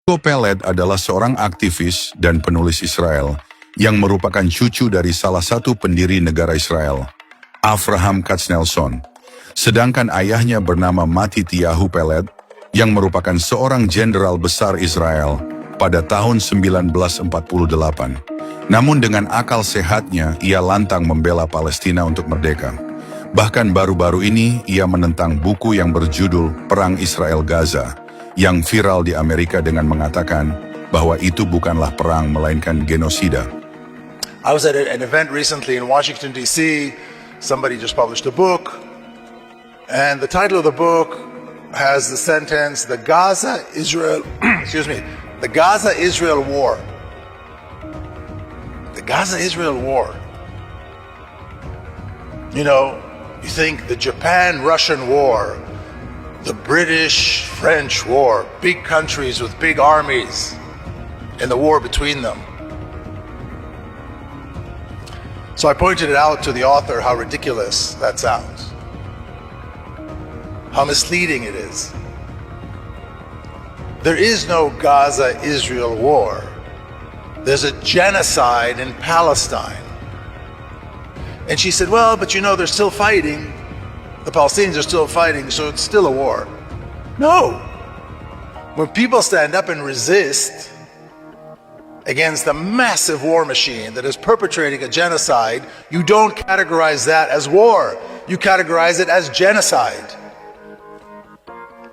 Oeled adalah seorang aktivis dan penulis Israel yang merupakan cucu dari salah satu pendiri negara Israel, Avraham Katznelson. Sedangkan ayahnya bernama Matityahu Oeled, yang merupakan seorang jenderal besar Israel pada tahun 1948. Namun dengan akal sehatnya, ia lantang membela Palestina untuk merdeka. Bahkan baru-baru ini, ia menentang buku yang berjudul Perang Israel-Gaza, yang viral di Amerika dengan mengatakan bahwa itu bukanlah perang melainkan genosida. I was at an event recently in Washington, D.C. Somebody just published a book, and the title of the book has the sentence, the Gaza-Israel, the Gaza-Israel War. The Gaza-Israel War. You know, you think the Japan-Russian War, the British-French War, big countries with big armies, and the war between them. So I pointed it out to the author how ridiculous that sounds, how misleading it is. There is no Gaza-Israel war. There's a genocide in Palestine. And she said, well, but you know, they're still fighting. The Palestinians are still fighting, so it's still a war. No. When people stand up and resist against the massive war machine that is perpetrating a genocide, you don't categorize that as war. You categorize it as genocide.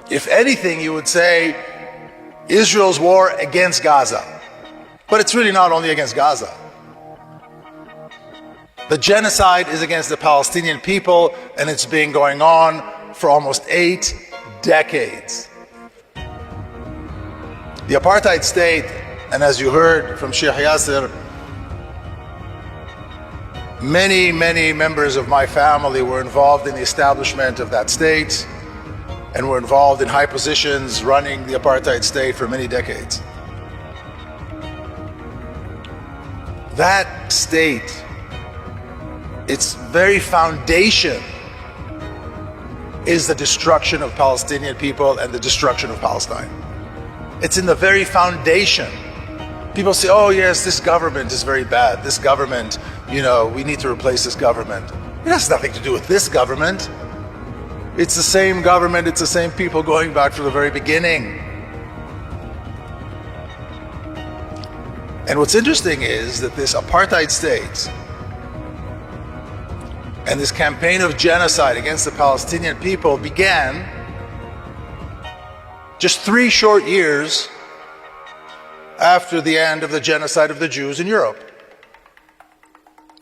If anything, you would say Israel's war against Gaza. But it's really not only against Gaza. The genocide is against the Palestinian people, and it's been going on for almost 8 decades. The apartheid state, and as you heard from Sheikh Yasser, many members of my family were involved in the establishment of that state and were involved in high positions running the apartheid state for many decades. That state, its very foundation is the destruction of Palestinian people and the destruction of Palestine. It's in the very foundation. People say, oh yes, this government is very bad. This government, you know, we need to replace this government. It has nothing to do with this government. It's the same government, it's the same people going back to the very beginning. And what's interesting is that this apartheid state and this campaign of genocide against the Palestinian people began just 3 short years after the end of the genocide of the Jews in Europe.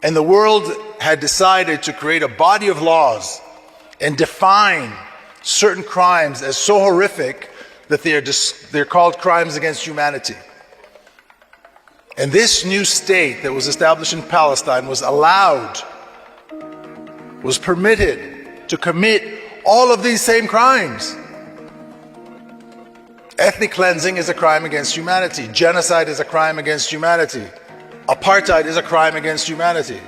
And the world had decided to create a body of laws and define certain crimes as so horrific that they're called crimes against humanity. And this new state that was established in Palestine was permitted to commit all of these same crimes. Ethnic cleansing is a crime against humanity. Genocide is a crime against humanity. Apartheid is a crime against humanity.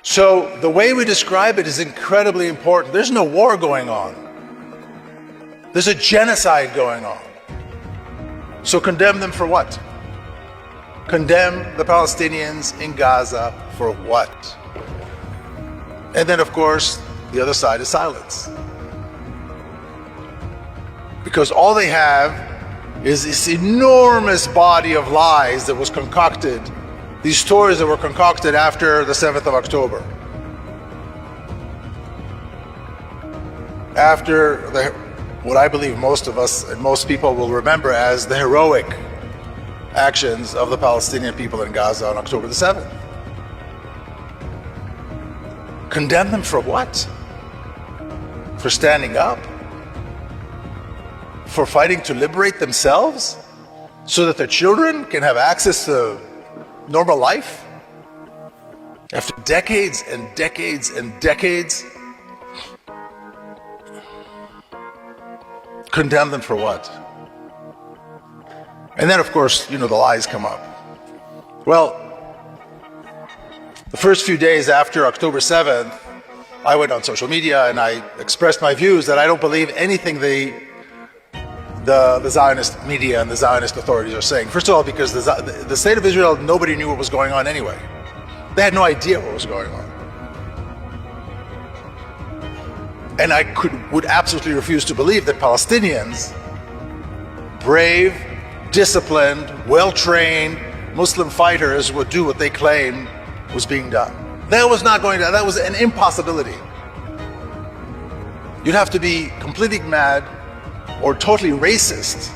So the way we describe it is incredibly important. There's no war going on. There's a genocide going on. So condemn them for what? Condemn the Palestinians in Gaza for what? And then, of course, the other side is silence. Because all they have is this enormous body of lies that was concocted, these stories that were concocted after the 7th of October. After what I believe most of us and most people will remember as the heroic actions of the Palestinian people in Gaza on October the 7th. Condemn them for what? For standing up? For fighting to liberate themselves so that their children can have access to normal life? After decades and decades and decades? Condemn them for what? And then, of course, you know, the lies come up. Well, the first few days after October 7th, I went on social media and I expressed my views that I don't believe anything the Zionist media and the Zionist authorities are saying. First of all, because the state of Israel, nobody knew what was going on anyway. They had no idea what was going on. And I would absolutely refuse to believe that Palestinians, brave, disciplined, well-trained Muslim fighters would do what they claim was being done. That was not going to, that was an impossibility. You'd have to be completely mad or totally racist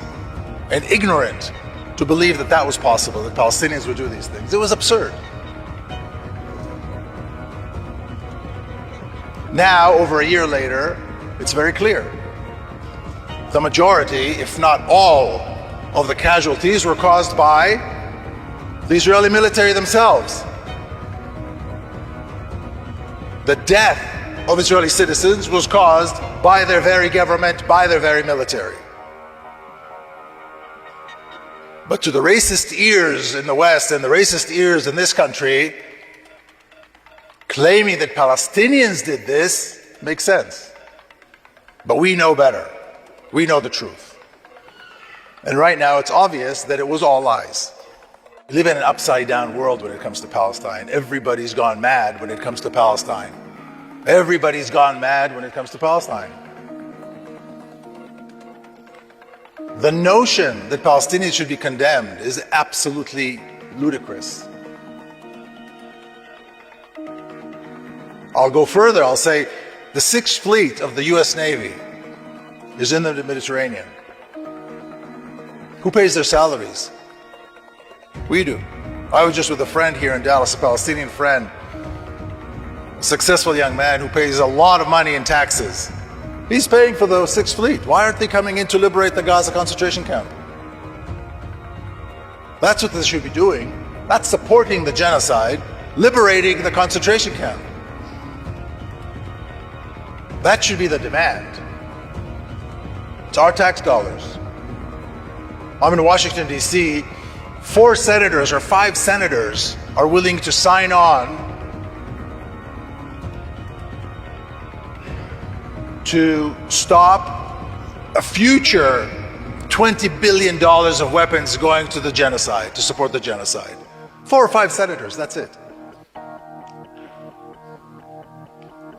and ignorant to believe that that was possible, that Palestinians would do these things. It was absurd. Now, over a year later, it's very clear. The majority, if not all, of the casualties were caused by the Israeli military themselves. The death of Israeli citizens was caused by their very government, by their very military. But to the racist ears in the West and the racist ears in this country, claiming that Palestinians did this makes sense. But we know better. We know the truth. And right now it's obvious that it was all lies. We live in an upside-down world when it comes to Palestine. Everybody's gone mad when it comes to Palestine. Everybody's gone mad when it comes to Palestine. The notion that Palestinians should be condemned is absolutely ludicrous. I'll go further. I'll say the Sixth Fleet of the US Navy is in the Mediterranean. Who pays their salaries? We do. I was just with a friend here in Dallas, a Palestinian friend, a successful young man who pays a lot of money in taxes. He's paying for the Sixth Fleet. Why aren't they coming in to liberate the Gaza concentration camp? That's what they should be doing. That's supporting the genocide, liberating the concentration camp. That should be the demand. It's our tax dollars. I'm in Washington, D.C. 4 senators or 5 senators are willing to sign on to stop a future $20 billion of weapons going to the genocide, to support the genocide. 4 or 5 senators, that's it.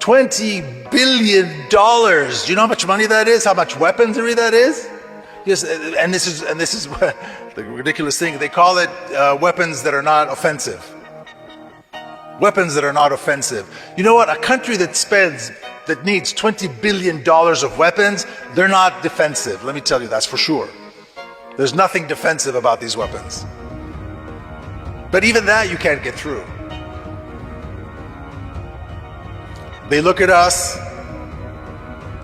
$20 billion. Do you know how much money that is? How much weaponry that is? Yes, and this is the ridiculous thing. They call it weapons that are not offensive. Weapons that are not offensive. You know what? A country that needs $20 billion of weapons, they're not defensive. Let me tell you, that's for sure. There's nothing defensive about these weapons. But even that you can't get through. They look at us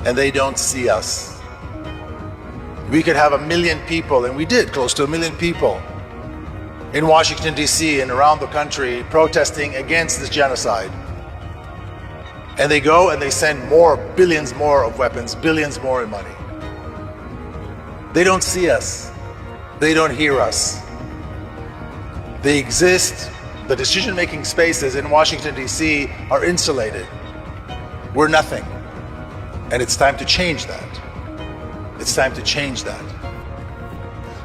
and they don't see us. We could have 1 million people, and we did, close to 1 million people in Washington, D.C. and around the country protesting against this genocide. And they go and they send more, billions more of weapons, billions more in money. They don't see us. They don't hear us. They exist. The decision-making spaces in Washington, D.C. are insulated. We're nothing. And it's time to change that. It's time to change that.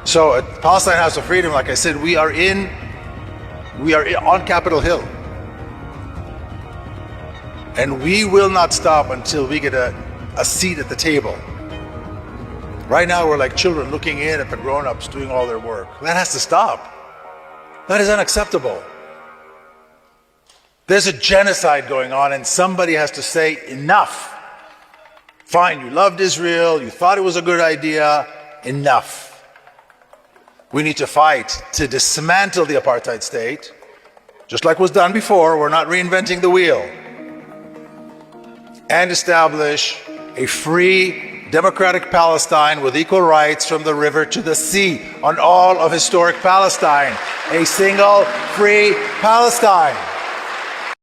So at Palestine House of Freedom, like I said, we are on Capitol Hill. And we will not stop until we get a seat at the table. Right now we're like children looking in at the grown-ups doing all their work. That has to stop. That is unacceptable. There's a genocide going on and somebody has to say enough. Fine, you loved Israel, you thought it was a good idea, enough. We need to fight to dismantle the apartheid state, just like was done before. We're not reinventing the wheel. And establish a free, democratic Palestine with equal rights from the river to the sea on all of historic Palestine. A single, free Palestine.